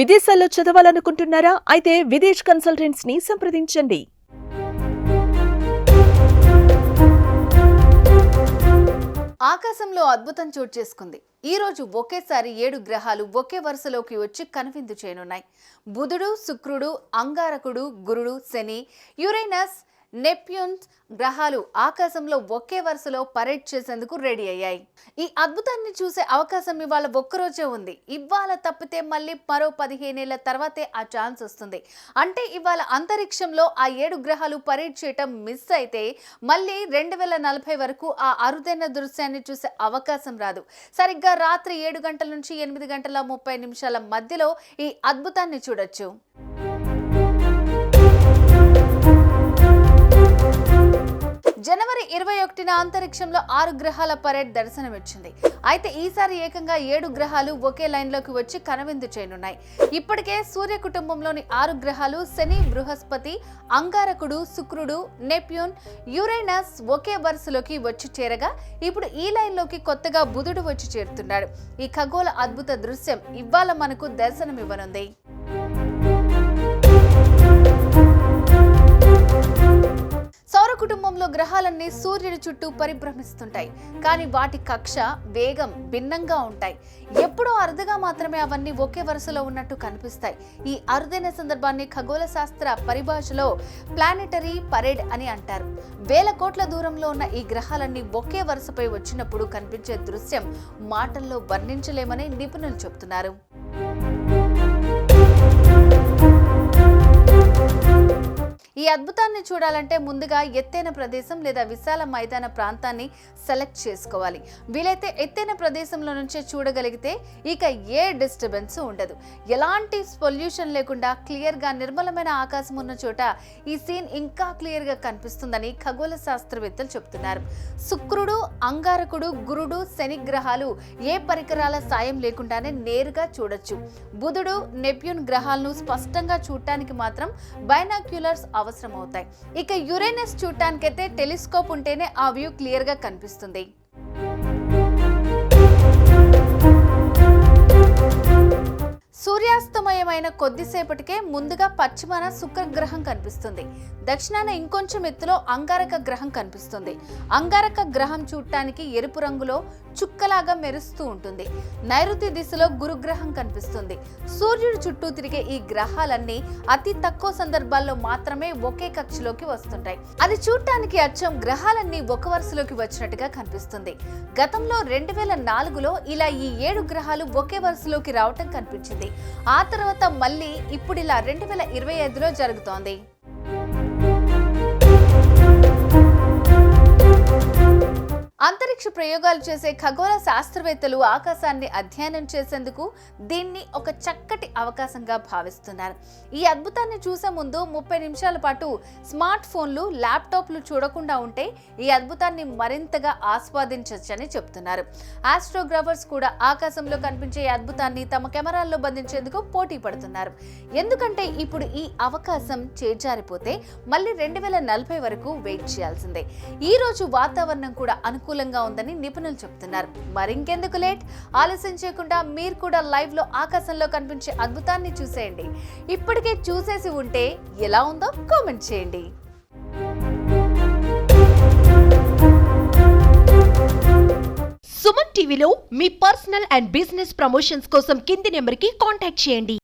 విదేశాల్లో చదవాలనుకుంటున్నారా? అయితే విదేశ్ కన్సల్టెంట్స్ ని సంప్రదించండి. ఆకాశంలో అద్భుతం చోటు చేసుకుంది. ఈ రోజు ఒకేసారి 7 గ్రహాలు ఒకే వరుసలోకి వచ్చి కనువిందు చేయనున్నాయి. బుధుడు, శుక్రుడు, అంగారకుడు, గురుడు, శని, యురేనస్, నెప్ట్యూన్ గ్రహాలు ఆకాశంలో ఒకే వరుసలో పరేడ్ చేసేందుకు రెడీ అయ్యాయి. ఈ అద్భుతాన్ని చూసే అవకాశం ఇవాళ ఒక్కరోజే ఉంది. ఇవాళ తప్పితే మళ్ళీ మరో 15 ఏళ్ల తర్వాతే ఆ ఛాన్స్ వస్తుంది. అంటే ఇవాళ అంతరిక్షంలో ఆ 7 గ్రహాలు పరేడ్ చేయటం మిస్ అయితే మళ్ళీ 2040 వరకు ఆ అరుదైన దృశ్యాన్ని చూసే అవకాశం రాదు. సరిగ్గా రాత్రి 7 గంటల నుంచి 8 గంటల 30 నిమిషాల మధ్యలో ఈ అద్భుతాన్ని చూడొచ్చు. జనవరి 21న అంతరిక్షంలో 6 గ్రహాల పరేడ్ దర్శనమిచ్చింది. అయితే ఈసారి ఏకంగా 7 గ్రహాలు ఒకే లైన్లోకి వచ్చి కనువిందు చేయనున్నాయి. ఇప్పటికే సూర్య కుటుంబంలోని 6 గ్రహాలు శని, బృహస్పతి, అంగారకుడు, శుక్రుడు, నెప్ట్యూన్, యురేనస్ ఒకే వరుసలోకి వచ్చి చేరగా ఇప్పుడు ఈ లైన్లోకి కొత్తగా బుధుడు వచ్చి చేరుతున్నాడు. ఈ ఖగోళ అద్భుత దృశ్యం ఇవాళ మనకు దర్శనమివ్వనుంది. సౌర కుటుంబంలో గ్రహాలన్నీ సూర్యుడి చుట్టూ పరిభ్రమిస్తుంటాయి. కానీ వాటి కక్ష, వేగం భిన్నంగా ఉంటాయి. ఎప్పుడో అరుదుగా మాత్రమే అవన్నీ ఒకే వరుసలో ఉన్నట్టు కనిపిస్తాయి. ఈ అరుదైన సందర్భాన్ని ఖగోళ శాస్త్ర పరిభాషలో ప్లానెటరీ పరేడ్ అని అంటారు. వేల కోట్ల దూరంలో ఉన్న ఈ గ్రహాలన్నీ ఒకే వరుసపై వచ్చినప్పుడు కనిపించే దృశ్యం మాటల్లో వర్ణించలేమని నిపుణులు చెబుతున్నారు. ఈ అద్భుతాన్ని చూడాలంటే ముందుగా ఎత్తైన ప్రదేశం లేదా విశాల మైదాన ప్రాంతాన్ని సెలెక్ట్ చేసుకోవాలి. వీలైతే ఎత్తైన ప్రదేశంలో నుంచే చూడగలిగితే ఇక ఏ డిస్టర్బెన్స్ ఉండదు. ఎలాంటి పొల్యూషన్ లేకుండా క్లియర్గా నిర్మలమైన ఆకాశం ఉన్న చోట ఈ సీన్ ఇంకా క్లియర్గా కనిపిస్తుందని ఖగోళ శాస్త్రవేత్తలు చెబుతున్నారు. శుక్రుడు, అంగారకుడు, గురుడు, శని గ్రహాలు ఏ పరికరాల సాయం లేకుండానే నేరుగా చూడొచ్చు. బుధుడు, నెప్ట్యూన్ గ్రహాలను స్పష్టంగా చూడటానికి మాత్రం బైనాక్యులర్స్ అవసరం అవుతాయి. ఇక యురేనస్ చూడటానికైతే టెలిస్కోప్ ఉంటేనే ఆ వ్యూ క్లియర్ గా కనిపిస్తుంది. సూర్యాస్తమయమైన కొద్దిసేపటికే ముందుగా పశ్చిమాన శుక్రగ్రహం కనిపిస్తుంది. దక్షిణాన ఇంకొంచెం ఎత్తులో అంగారక గ్రహం కనిపిస్తుంది. అంగారక గ్రహం చూడటానికి ఎరుపు రంగులో చుక్కలాగా మెరుస్తూ ఉంటుంది. నైరుతి దిశలో గురుగ్రహం కనిపిస్తుంది. సూర్యుడు చుట్టూ తిరిగే ఈ గ్రహాలన్నీ అతి తక్కువ సందర్భాల్లో మాత్రమే ఒకే కక్షలోకి వస్తుంటాయి. అది చూడటానికి అచ్చం గ్రహాలన్నీ ఒక వరుసలోకి వచ్చినట్టుగా కనిపిస్తుంది. గతంలో 2004లో ఇలా ఈ 7 గ్రహాలు ఒకే వరుసలోకి రావటం కనిపించింది. ఆ తర్వాత మళ్ళీ ఇప్పుడు ఇలా 2025లో జరుగుతోంది. అంతరిక్ష ప్రయోగాలు చేసే ఖగోళ శాస్త్రవేత్తలు ఆకాశాన్ని అధ్యయనం చేసేందుకు దీన్ని ఒక చక్కటి అవకాశంగా భావిస్తున్నారు. ఈ అద్భుతాన్ని చూసే ముందు 30 నిమిషాల పాటు స్మార్ట్ ఫోన్లు, ల్యాప్టాప్లు చూడకుండా ఉంటే ఈ అద్భుతాన్ని మరింతగా ఆస్వాదించవచ్చని చెప్తున్నారు. ఆస్ట్రోగ్రాఫర్స్ కూడా ఆకాశంలో కనిపించే అద్భుతాన్ని తమ కెమెరాల్లో బంధించేందుకు పోటీ పడుతున్నారు. ఎందుకంటే ఇప్పుడు ఈ అవకాశం చేజారిపోతే మళ్ళీ 2040 వరకు వెయిట్ చేయాల్సిందే. ఈ రోజు వాతావరణం కూడా అనుకూలంగా ఉందని నిపుణులు చెప్తున్నారు. మరింకెందుకు లేట్, ఆలస్యం చేయకుండా మీరు కూడా లైవ్ లో ఆకాశంలో కనిపించే అద్భుతాన్ని చూసేయండి. ఇప్పటికే చూసేసి ఉంటే ఎలా ఉందో కామెంట్ చేయండి. సుమన్ టీవీలో మీ పర్సనల్ అండ్ బిజినెస్ ప్రమోషన్స్ కోసం కింది నెంబర్కి కాంటాక్ట్ చేయండి.